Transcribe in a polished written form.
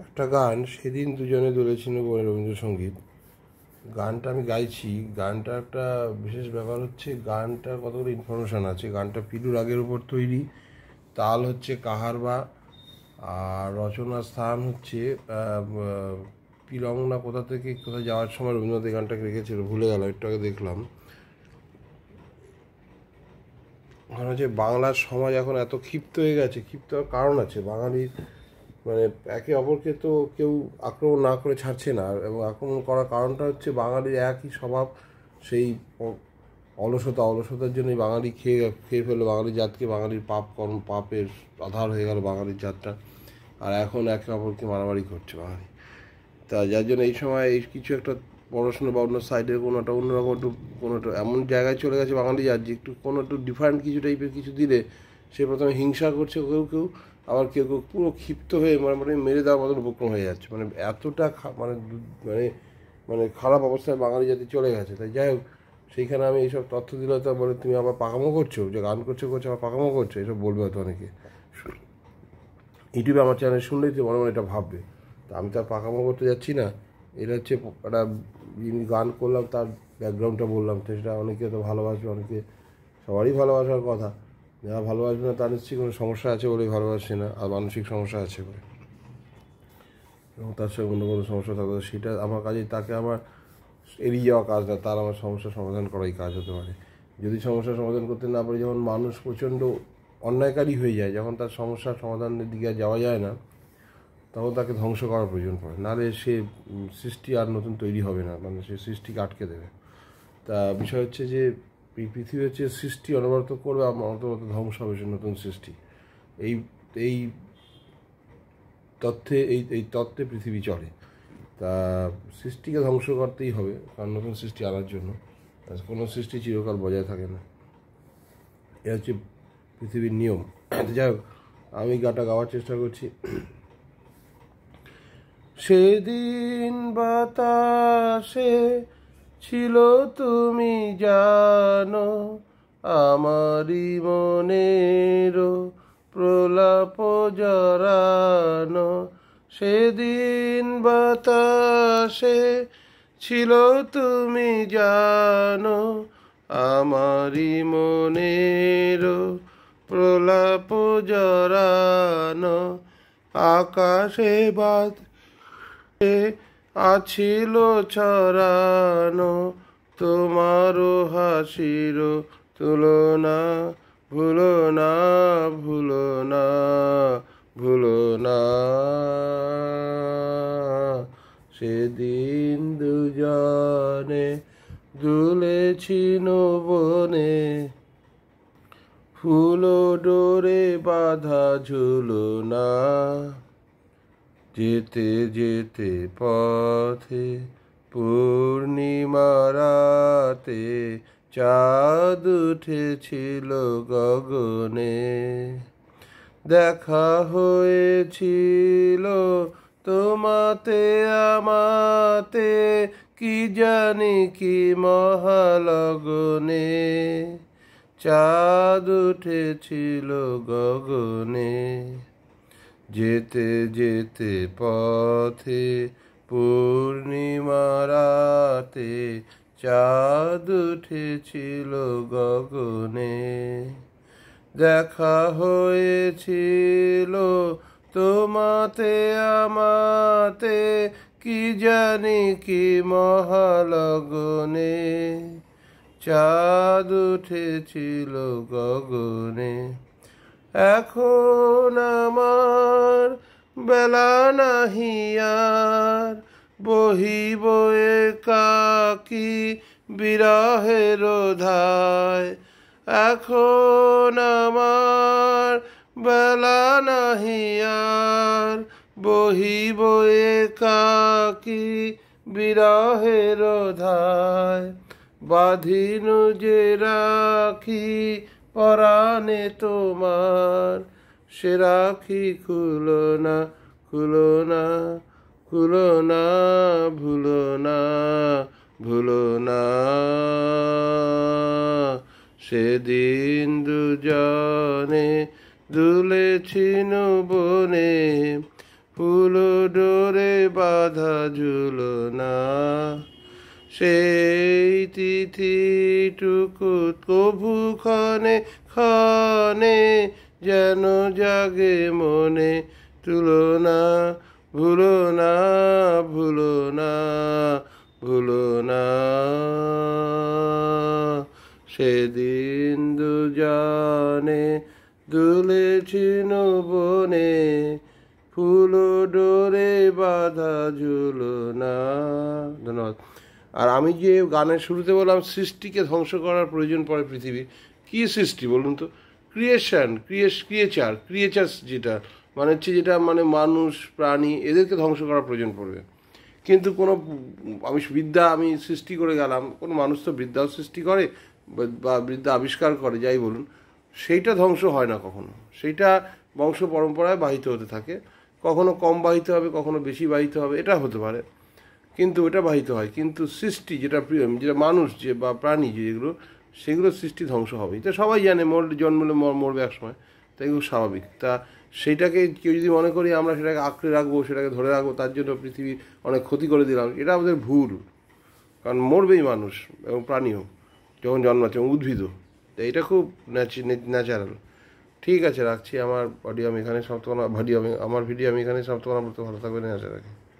একটা গান সেদিন দুজনে দুলেছিল বলে রবীন্দ্রসঙ্গীত গানটা আমি গাইছি। গানটা একটা বিশেষ ব্যাপার হচ্ছে গানটার কতগুলো ইনফরমেশান আছে। গানটা পিলু রাগের উপর তৈরি, তাল হচ্ছে কাহারবা, আর রচনার স্থান হচ্ছে পিলং না কোথা থেকে কোথায় যাওয়ার সময় রবীন্দ্রনাথ এই গানটাকে রেখেছিল, ভুলে গেল, একটু আগে দেখলাম। কারণ হচ্ছে বাংলার সমাজ এখন এত ক্ষিপ্ত হয়ে গেছে, ক্ষিপ্ত হওয়ার কারণ আছে। বাঙালির মানে একে অপরকে তো কেউ আক্রমণ না করে ছাড়ছে না, এবং আক্রমণ করার কারণটা হচ্ছে বাঙালির একই স্বভাব, সেই অলসতার জন্যই বাঙালি খেয়ে ফেললো বাঙালি জাতকে। বাঙালির পাপের আধার হয়ে গেল বাঙালির জাতটা, আর এখন একে অপরকে মারামারি করছে বাঙালি। তা যার জন্য এই সময় এই কিছু একটা পড়াশোনা বা অন্য সাইডের কোনো একটা অন্যরকম একটু কোনো একটা এমন জায়গায় চলে গেছে বাঙালি জাত যে একটু কোনো একটু ডিফারেন্ট কিছু টাইপের কিছু দিলে সে প্রথমে হিংসা করছে কেউ কেউ, আবার কেউ কেউ পুরো ক্ষিপ্ত হয়ে মানে মেরে দেওয়ার মতন উপক্রম হয়ে যাচ্ছে। মানে এতটা মানে মানে মানে খারাপ অবস্থায় বাঙালি জাতি চলে গেছে। তাই যাই হোক, সেইখানে আমি এইসব তথ্য দিলে তো বলে তুমি আবার পাকামো করছো, যে গান করছো আবার পাকামো করছো, এসব বলবে হয়তো অনেকে। ইউটিউবে আমার চ্যানেল শুনলেই তো মনে মনে এটা ভাববে। তা আমি তো আর পাকামো করতে যাচ্ছি না। এটা হচ্ছে একটা যিনি গান করলাম তার ব্যাকগ্রাউন্ডটা বললাম, তো সেটা অনেকে তো ভালোবাসবে, অনেকে সবারই ভালোবাসার কথা। যারা ভালোবাসবে না তার নিশ্চয়ই কোনো সমস্যা আছে বলেই ভালোবাসে না, আর মানসিক সমস্যা আছে বলে, এবং তার সঙ্গে অন্য কোনো সমস্যা থাকবে সেটা আমার কাজে, তাকে আমার এড়িয়ে যাওয়া কাজ না, তার আমার সমস্যার সমাধান করাই কাজ হতে পারে। যদি সমস্যার সমাধান করতে না পারি, যখন মানুষ প্রচণ্ড অন্যায়কারী হয়ে যায়, যখন তার সমস্যার সমাধানের দিকে আর যাওয়া যায় না, তখন তাকে ধ্বংস করার প্রয়োজন পড়ে, নাহলে সে সৃষ্টি আর নতুন তৈরি হবে না, মানে সে সৃষ্টিকে আটকে দেবে। তা বিষয় হচ্ছে যে পৃথিবী হচ্ছে সৃষ্টি অনবরত করবে, অনবরত ধ্বংস হবে সে নতুন সৃষ্টি। এই এই এই তত্ত্বে পৃথিবী চলে। তা সৃষ্টিকে ধ্বংস করতেই হবে, কারণ নতুন সৃষ্টি আনার জন্য। কোনো সৃষ্টি চিরকাল বজায় থাকে না, এ হচ্ছে পৃথিবীর নিয়ম। যাই হোক, আমি গানটা গাওয়ার চেষ্টা করছি। সেদিন বাতাসে ছিল তুমি জানো, আমারই মনের প্রলাপ জড়ানো। সেদিন বাতাসে ছিল তুমি জানো, আমারই মনের প্রলাপ জড়ানো। আকাশে বাদ আছিল ছড়ানো, তোমারও হাসির তুলনা। ভুলো না, ভুলো না, ভুলো না, সেদিন দুজনে দুলেছি বনে, ফুলো ডোরে বাঁধা ঝুলনা। যেতে যেতে পথে পূর্ণিমা রাতে চাঁদ উঠেছিল গগনে। দেখা হয়েছিল তোমাতে আমাতে, কি জানি কি মহালগনে। চাঁদ উঠেছিল গগনে। যেতে যেতে পথে পূর্ণিমা রাতে চাঁদ উঠেছিল গগনে। দেখা হয়েছিল তোমাতে আমাতে, কি জানি কি মহালগনে। চাঁদ উঠেছিল গগনে। এখন আমার বেলা নাহি আর, বহিব একাকী বিরহের ধায়। এখন আমার বেলা নাহি আর, বহিব একাকী বিরহের ধায়। বাঁধিনু যে রাখি পরাণে তোমার, সে রাখি খুলো না, খুলো না, খুলো না, ভুলো না, ভুলো না। সেদিন দুজনে দুলেছি বনে, ফুলো ডোরে বাঁধা ঝুলনা, সেই তিথিটুকু কভু ক্ষণে ক্ষণে যেন জাগে মনে, তুলনা ভুলো না, ভুলো না, ভুলো না। সেদিন দুজনে দুলেছিল বনে, ফুল ডোরে বাঁধা ঝুলনা। ধন্যবাদ। আর আমি যে গানের শুরুতে বললাম সৃষ্টিকে ধ্বংস করার প্রয়োজন পড়ে পৃথিবীর, কী সৃষ্টি বলুন তো? ক্রিয়েশন, ক্রিয়েচার্স, যেটা মানে হচ্ছে যেটা মানে মানুষ প্রাণী এদেরকে ধ্বংস করার প্রয়োজন পড়বে। কিন্তু কোনো আমি সৃষ্টি করে গেলাম, কোনো মানুষ তো বিদ্যাও সৃষ্টি করে বা বিদ্যা আবিষ্কার করে, যাই বলুন, সেইটা ধ্বংস হয় না কখনো। সেইটা বংশ পরম্পরায় বাহিত হতে থাকে, কখনো কম বাহিত হবে, কখনো বেশি বাহিত হবে, এটা হতে পারে, কিন্তু এটা বাহিত হয়। কিন্তু সৃষ্টি যেটা যেটা মানুষ যে বা প্রাণী যেগুলো, সেগুলো সৃষ্টি ধ্বংস হবে, এটা সবাই জানে। জন্মলে মরবে এক সময়, তাই এগুলো স্বাভাবিক। তা সেইটাকে কেউ যদি মনে করি আমরা সেটাকে আঁকড়ে রাখবো, সেটাকে ধরে রাখবো, তার জন্য পৃথিবীর অনেক ক্ষতি করে দিলাম, এটা আমাদের ভুল। কারণ মরবেই মানুষ এবং প্রাণীও যখন জন্মাচ্ছে, এবং উদ্ভিদও। তো এটা খুব ন্যাচারাল। ঠিক আছে, রাখছি। আমার ভিডিও আমি এখানে সমাপ্ত করলাম। ভালো থাকবেন, আশা রাখি।